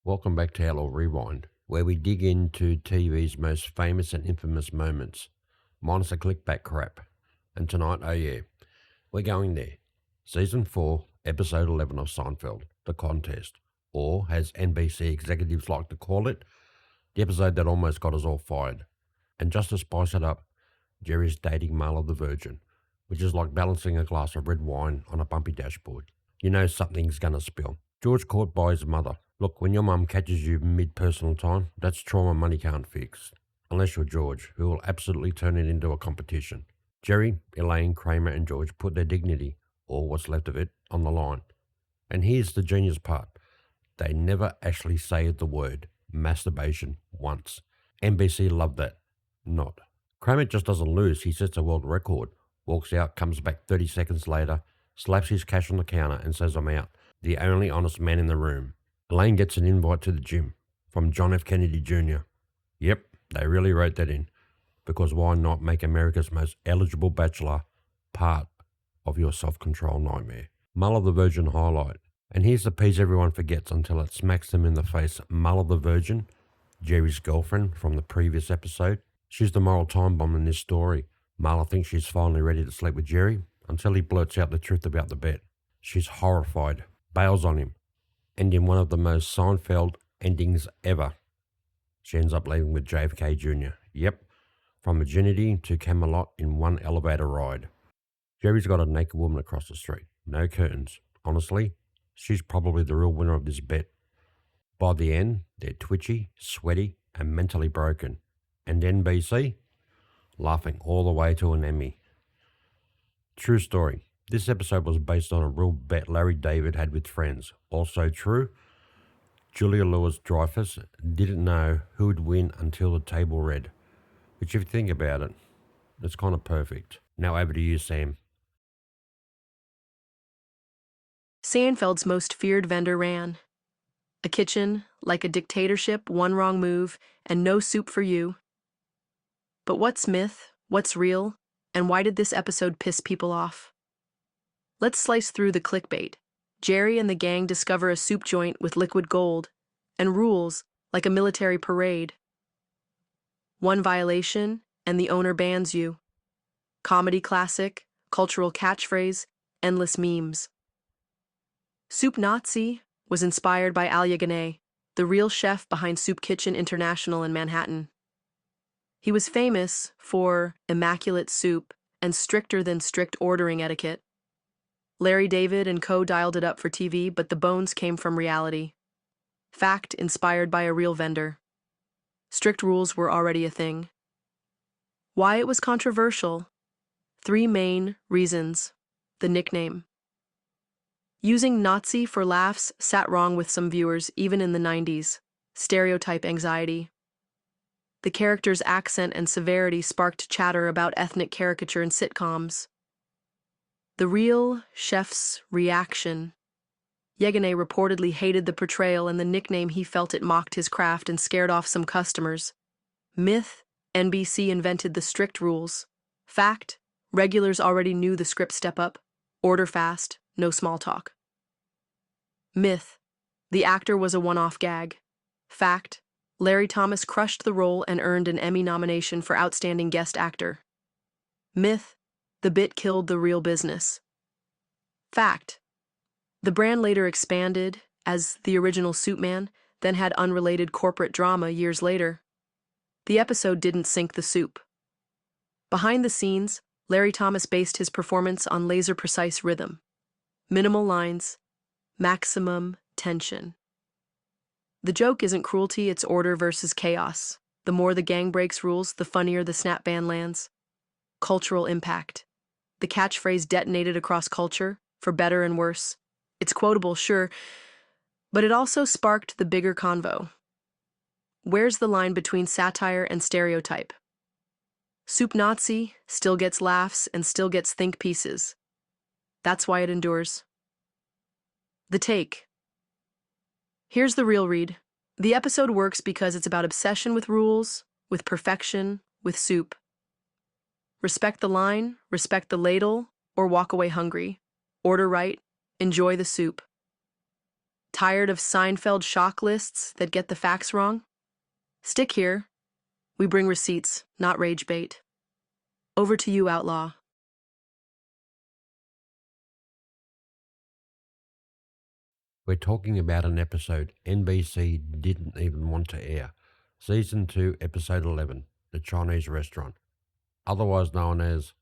Welcome back to Outlaw Rewind, where we dig into TV's most famous and infamous moments, minus the clickback crap. And tonight, oh yeah, we're going there. Season 4, Episode 11 of Seinfeld, The Contest, or as NBC executives like to call it, the episode that almost got us all fired. And just to spice it up, Jerry's dating Marla the Virgin, which is like balancing a glass of red wine on a bumpy dashboard. You know something's gonna spill. George caught by his mother. Look, when your mum catches you mid-personal time, that's trauma money can't fix. Unless you're George, who will absolutely turn it into a competition. Jerry, Elaine, Kramer and George put their dignity, or what's left of it, on the line. And here's the genius part. They never actually say the word masturbation once. NBC loved that. Not. Kramer just doesn't lose. He sets a world record, walks out, comes back 30 seconds later, slaps his cash on the counter and says, "I'm out." The only honest man in the room. Elaine gets an invite to the gym from John F. Kennedy Jr. Yep, they really wrote that in. Because why not make America's most eligible bachelor part of your self-control nightmare? Muller the Virgin highlight. And here's the piece everyone forgets until it smacks them in the face. Muller the Virgin, Jerry's girlfriend from the previous episode. She's the moral time bomb in this story. Marla thinks she's finally ready to sleep with Jerry until he blurts out the truth about the bet. She's horrified, bails on him, and in one of the most Seinfeld endings ever, she ends up leaving with JFK Jr. Yep, from Virginity to Camelot in one elevator ride. Jerry's got a naked woman across the street, no curtains. Honestly, she's probably the real winner of this bet. By the end, they're twitchy, sweaty, and mentally broken. And NBC, laughing all the way to an Emmy. True story. This episode was based on a real bet Larry David had with friends. Also true, Julia Louis-Dreyfus didn't know who would win until the table read. Which if you think about it, it's kind of perfect. Now over to you, Sam. Seinfeld's most feared vendor ran. A kitchen, like a dictatorship, one wrong move, and no soup for you. But what's myth, what's real, and why did this episode piss people off? Let's slice through the clickbait. Jerry and the gang discover a soup joint with liquid gold, and rules like a military parade. One violation, and the owner bans you. Comedy classic, cultural catchphrase, endless memes. Soup Nazi was inspired by Al Yaganeh, the real chef behind Soup Kitchen International in Manhattan. He was famous for immaculate soup and stricter than strict ordering etiquette. Larry David and co. dialed it up for TV, but the bones came from reality. Fact inspired by a real vendor. Strict rules were already a thing. Why it was controversial? 3 main reasons. The nickname. Using Nazi for laughs sat wrong with some viewers, even in the 90s. Stereotype anxiety. The character's accent and severity sparked chatter about ethnic caricature in sitcoms. The real chef's reaction. Yaganeh reportedly hated the portrayal and the nickname. He felt it mocked his craft and scared off some customers. Myth, NBC invented the strict rules. Fact, regulars already knew the script step up. Order fast, no small talk. Myth, the actor was a one-off gag. Fact, Larry Thomas crushed the role and earned an Emmy nomination for Outstanding Guest Actor. Myth, the bit killed the real business. Fact, the brand later expanded as the original Soup Man, then had unrelated corporate drama years later. The episode didn't sink the soup. Behind the scenes, Larry Thomas based his performance on laser-precise rhythm. Minimal lines, maximum tension. The joke isn't cruelty, it's order versus chaos. The more the gang breaks rules, the funnier the snap ban lands. Cultural impact. The catchphrase detonated across culture, for better and worse. It's quotable, sure, but it also sparked the bigger convo. Where's the line between satire and stereotype? Soup Nazi still gets laughs and still gets think pieces. That's why it endures. The take. Here's the real read. The episode works because it's about obsession with rules, with perfection, with soup. Respect the line, respect the ladle, or walk away hungry. Order right, enjoy the soup. Tired of Seinfeld shock lists that get the facts wrong? Stick here. We bring receipts, not rage bait. Over to you, Outlaw. We're talking about an episode NBC didn't even want to air. Season 2, Episode 11, The Chinese Restaurant. Otherwise known as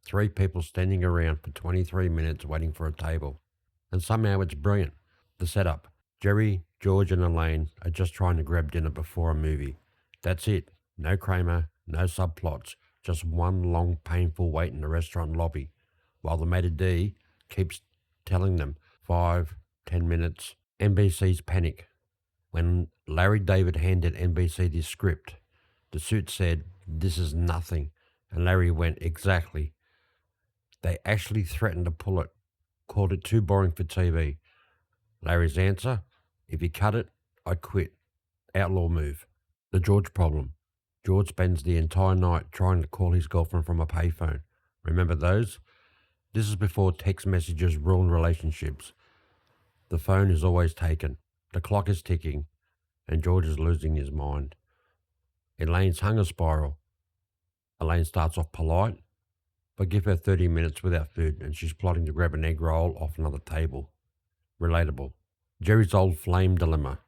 3 people standing around for 23 minutes waiting for a table. And somehow it's brilliant. The setup. Jerry, George and Elaine are just trying to grab dinner before a movie. That's it. No Kramer, no subplots. Just one long painful wait in the restaurant lobby. While the maitre d' keeps telling them 5, 10 minutes. NBC's panic. When Larry David handed NBC this script, the suit said, "This is nothing." And Larry went, "Exactly." They actually threatened to pull it, called it too boring for TV. Larry's answer, "If you cut it, I quit. Outlaw move." The George problem. George spends the entire night trying to call his girlfriend from a payphone. Remember those? This is before text messages ruined relationships. The phone is always taken. The clock is ticking, and George is losing his mind. Elaine's hunger spiral. Elaine starts off polite, but give her 30 minutes without food and she's plotting to grab an egg roll off another table. Relatable. Jerry's old flame dilemma.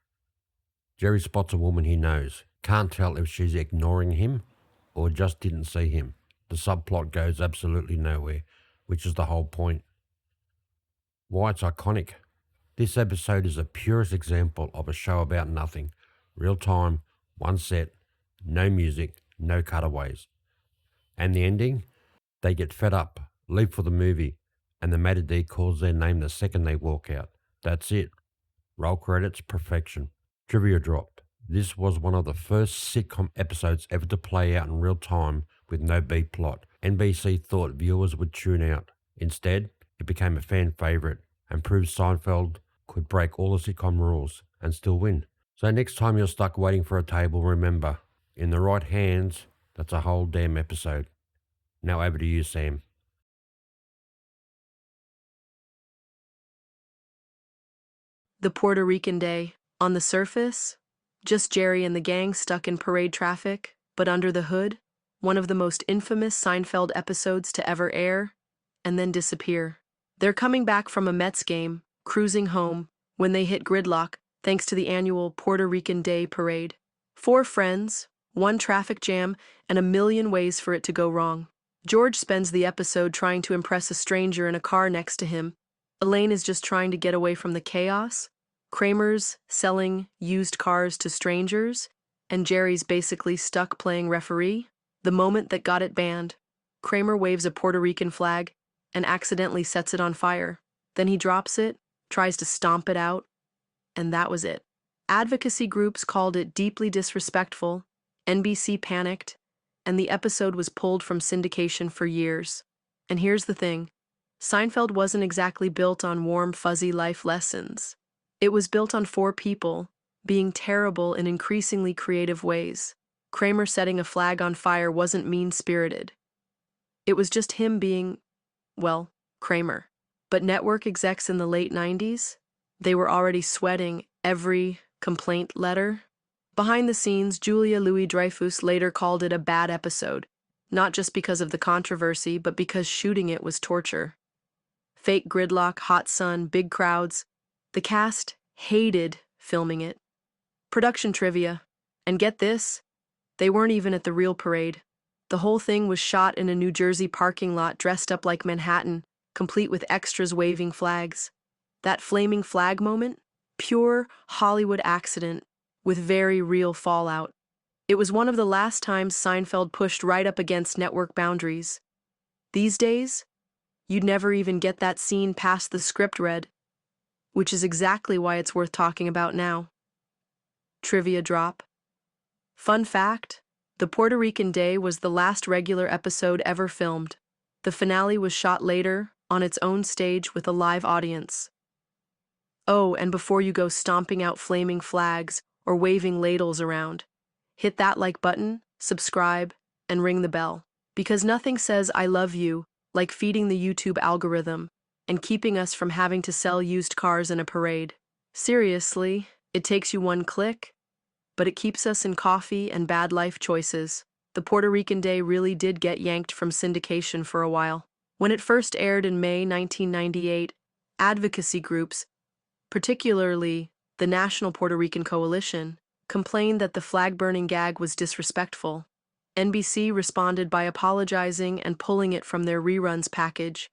Jerry spots a woman he knows. Can't tell if she's ignoring him or just didn't see him. The subplot goes absolutely nowhere, which is the whole point. Why it's iconic. This episode is the purest example of a show about nothing. Real time, one set, no music, no cutaways. And the ending? They get fed up, leave for the movie, and the maitre d' calls their name the second they walk out. That's it. Roll credits, perfection. Trivia dropped. This was one of the first sitcom episodes ever to play out in real time with no beat plot. NBC thought viewers would tune out. Instead, it became a fan favourite and proved Seinfeld could break all the sitcom rules and still win. So next time you're stuck waiting for a table, remember, in the right hands, that's a whole damn episode. Now over to you, Sam. The Puerto Rican Day. On the surface, just Jerry and the gang stuck in parade traffic, but under the hood, one of the most infamous Seinfeld episodes to ever air, and then disappear. They're coming back from a Mets game, cruising home, when they hit gridlock thanks to the annual Puerto Rican Day parade. 4 friends, 1 traffic jam, and a million ways for it to go wrong. George spends the episode trying to impress a stranger in a car next to him. Elaine is just trying to get away from the chaos. Kramer's selling used cars to strangers, and Jerry's basically stuck playing referee. The moment that got it banned, Kramer waves a Puerto Rican flag and accidentally sets it on fire. Then he drops it, tries to stomp it out, and that was it. Advocacy groups called it deeply disrespectful, NBC panicked, and the episode was pulled from syndication for years. And here's the thing, Seinfeld wasn't exactly built on warm, fuzzy life lessons. It was built on 4 people being terrible in increasingly creative ways. Kramer setting a flag on fire wasn't mean-spirited. It was just him being, well, Kramer. But network execs in the late 90s, they were already sweating every complaint letter. Behind the scenes, Julia Louis-Dreyfus later called it a bad episode, not just because of the controversy, but because shooting it was torture. Fake gridlock, hot sun, big crowds. The cast hated filming it. Production trivia. And get this, they weren't even at the real parade. The whole thing was shot in a New Jersey parking lot dressed up like Manhattan, complete with extras waving flags. That flaming flag moment? Pure Hollywood accident with very real fallout. It was one of the last times Seinfeld pushed right up against network boundaries. These days, you'd never even get that scene past the script read, which is exactly why it's worth talking about now. Trivia drop. Fun fact, the Puerto Rican Day was the last regular episode ever filmed. The finale was shot later, on its own stage with a live audience. Oh, and before you go stomping out flaming flags or waving ladles around, hit that like button, subscribe, and ring the bell. Because nothing says I love you like feeding the YouTube algorithm and keeping us from having to sell used cars in a parade. Seriously, it takes you one click, but it keeps us in coffee and bad life choices. The Puerto Rican Day really did get yanked from syndication for a while. When it first aired in May 1998, advocacy groups, particularly the National Puerto Rican Coalition, complained that the flag-burning gag was disrespectful. NBC responded by apologizing and pulling it from their reruns package.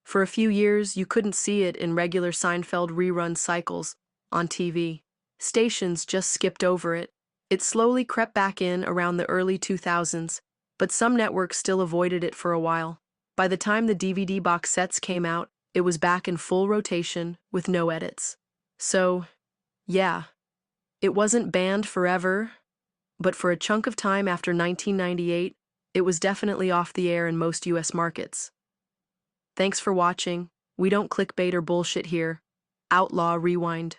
For a few years, you couldn't see it in regular Seinfeld rerun cycles on TV. Stations just skipped over it. It slowly crept back in around the early 2000s, but some networks still avoided it for a while. By the time the DVD box sets came out, it was back in full rotation with no edits. So, yeah, it wasn't banned forever, but for a chunk of time after 1998, it was definitely off the air in most US markets. Thanks for watching. We don't clickbait or bullshit here. Outlaw Rewind.